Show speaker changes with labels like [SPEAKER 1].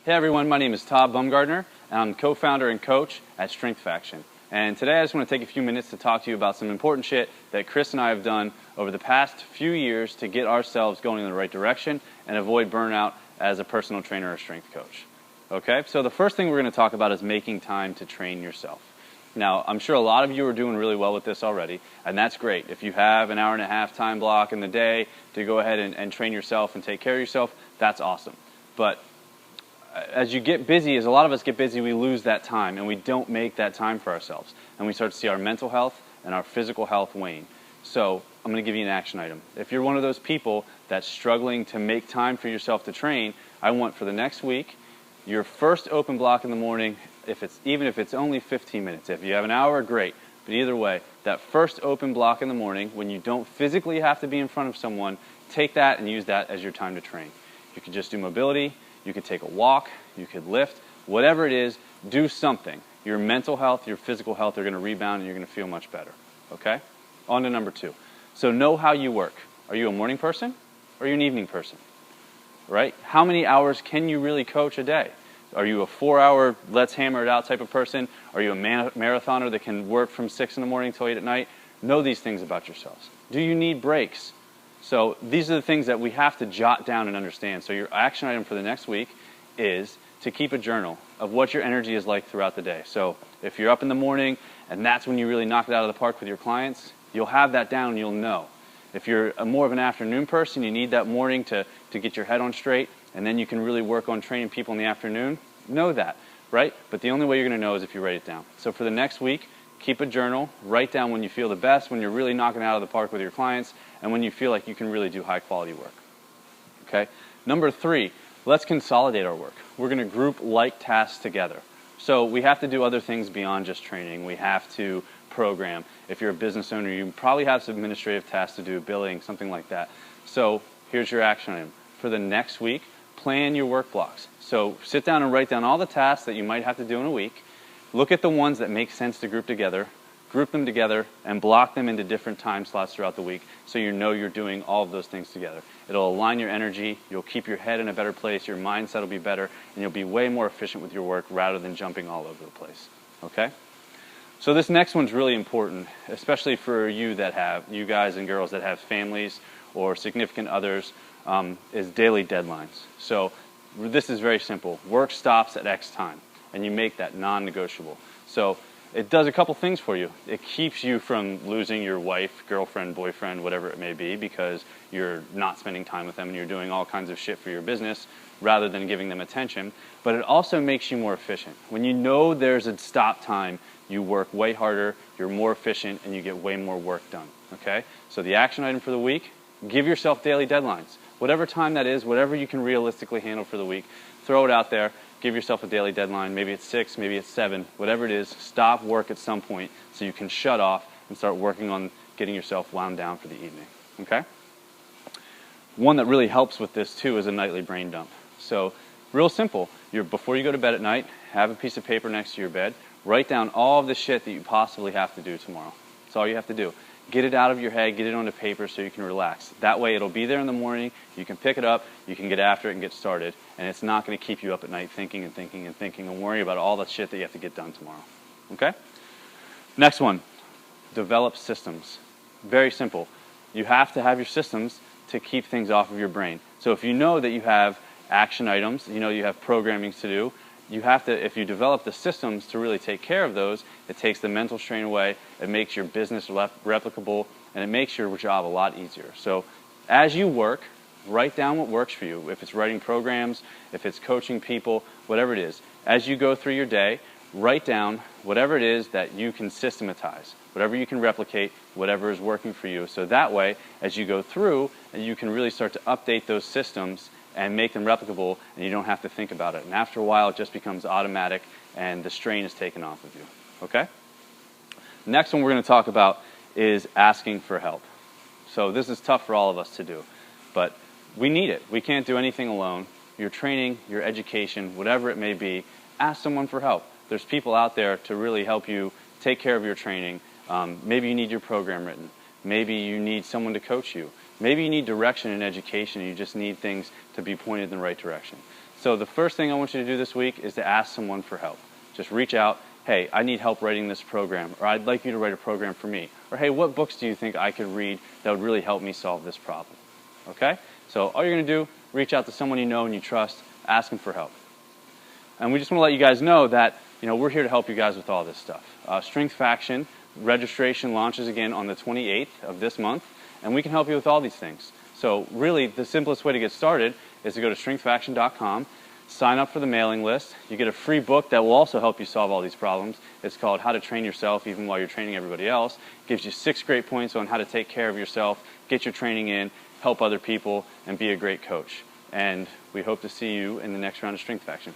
[SPEAKER 1] Hey everyone, my name is Todd Bumgardner, and I'm co-founder and coach at Strength Faction. And today I just want to take a few minutes to talk to you about some important shit that Chris and I have done over the past few years to get ourselves going in the right direction and avoid burnout as a personal trainer or strength coach. Okay, so the first thing we're going to talk about is making time to train yourself. Now, I'm sure a lot of you are doing really well with this already, and that's great. If you have an hour and a half time block in the day to go ahead and train yourself and take care of yourself, that's awesome. But as you get busy, as a lot of us get busy, we lose that time and we don't make that time for ourselves. And we start to see our mental health and our physical health wane. So I'm going to give you an action item. If you're one of those people that's struggling to make time for yourself to train, I want for the next week, your first open block in the morning, even if it's only 15 minutes. If you have an hour, great. But either way, that first open block in the morning, when you don't physically have to be in front of someone, take that and use that as your time to train. You could just do mobility. You could take a walk, you could lift, whatever it is, do something. Your mental health, your physical health are going to rebound and you're going to feel much better. Okay? On to number 2. So know how you work. Are you a morning person or are you an evening person? Right? How many hours can you really coach a day? Are you a 4-hour, let's hammer it out type of person? Are you a marathoner that can work from 6 in the morning till 8 at night? Know these things about yourselves. Do you need breaks? So these are the things that we have to jot down and understand. So your action item for the next week is to keep a journal of what your energy is like throughout the day. So if you're up in the morning and that's when you really knock it out of the park with your clients, you'll have that down and you'll know. If you're more of an afternoon person, you need that morning to get your head on straight, and then you can really work on training people in the afternoon, know that, right? But the only way you're going to know is if you write it down. So for the next week, keep a journal, write down when you feel the best, when you're really knocking it out of the park with your clients, and when you feel like you can really do high quality work. Okay? Number 3, let's consolidate our work. We're going to group like tasks together. So we have to do other things beyond just training. We have to program. If you're a business owner, you probably have some administrative tasks to do, billing, something like that. So here's your action item. For the next week, plan your work blocks. So sit down and write down all the tasks that you might have to do in a week. Look at the ones that make sense to group together, group them together, and block them into different time slots throughout the week so you know you're doing all of those things together. It'll align your energy, you'll keep your head in a better place, your mindset will be better, and you'll be way more efficient with your work rather than jumping all over the place. Okay? So this next one's really important, especially for you guys and girls that have families or significant others, is daily deadlines. So this is very simple. Work stops at X time, and you make that non-negotiable. So it does a couple things for you. It keeps you from losing your wife, girlfriend, boyfriend, whatever it may be, because you're not spending time with them and you're doing all kinds of shit for your business rather than giving them attention. But it also makes you more efficient. When you know there's a stop time, you work way harder, you're more efficient, and you get way more work done. Okay? So the action item for the week, give yourself daily deadlines. Whatever time that is, whatever you can realistically handle for the week, throw it out there. Give yourself a daily deadline. Maybe it's 6, maybe it's 7, whatever it is. Stop work at some point so you can shut off and start working on getting yourself wound down for the evening. Okay? One that really helps with this too is a nightly brain dump. So real simple. Before you go to bed at night, have a piece of paper next to your bed. Write down all of the shit that you possibly have to do tomorrow. That's all you have to do. Get it out of your head, get it onto paper so you can relax. That way it'll be there in the morning, you can pick it up, you can get after it and get started, and it's not going to keep you up at night thinking and thinking and thinking and worrying about all the shit that you have to get done tomorrow. Okay? Next one, develop systems. Very simple. You have to have your systems to keep things off of your brain. So if you know that you have action items, you know you have programming to do, you have to, if you develop the systems to really take care of those, it takes the mental strain away, it makes your business replicable, and it makes your job a lot easier. So as you work, write down what works for you. If it's writing programs, if it's coaching people, whatever it is. As you go through your day, write down whatever it is that you can systematize, whatever you can replicate, whatever is working for you. So that way, as you go through, you can really start to update those systems and make them replicable, and you don't have to think about it. And after a while, it just becomes automatic, and the strain is taken off of you. Okay? Next one we're going to talk about is asking for help. So this is tough for all of us to do, but we need it. We can't do anything alone. Your training, your education, whatever it may be, ask someone for help. There's people out there to really help you take care of your training. Maybe you need your program written. Maybe you need someone to coach you. Maybe you need direction in education and you just need things to be pointed in the right direction. So the first thing I want you to do this week is to ask someone for help. Just reach out, hey, I need help writing this program, or I'd like you to write a program for me. Or hey, what books do you think I could read that would really help me solve this problem? Okay? So all you're going to do, reach out to someone you know and you trust, ask them for help. And we just want to let you guys know that we're here to help you guys with all this stuff. Strength Faction registration launches again on the 28th of this month, and we can help you with all these things. So really, the simplest way to get started is to go to strengthfaction.com, sign up for the mailing list. You get a free book that will also help you solve all these problems. It's called How to Train Yourself Even While You're Training Everybody Else. It gives you 6 great points on how to take care of yourself, get your training in, help other people, and be a great coach. And we hope to see you in the next round of Strength Faction.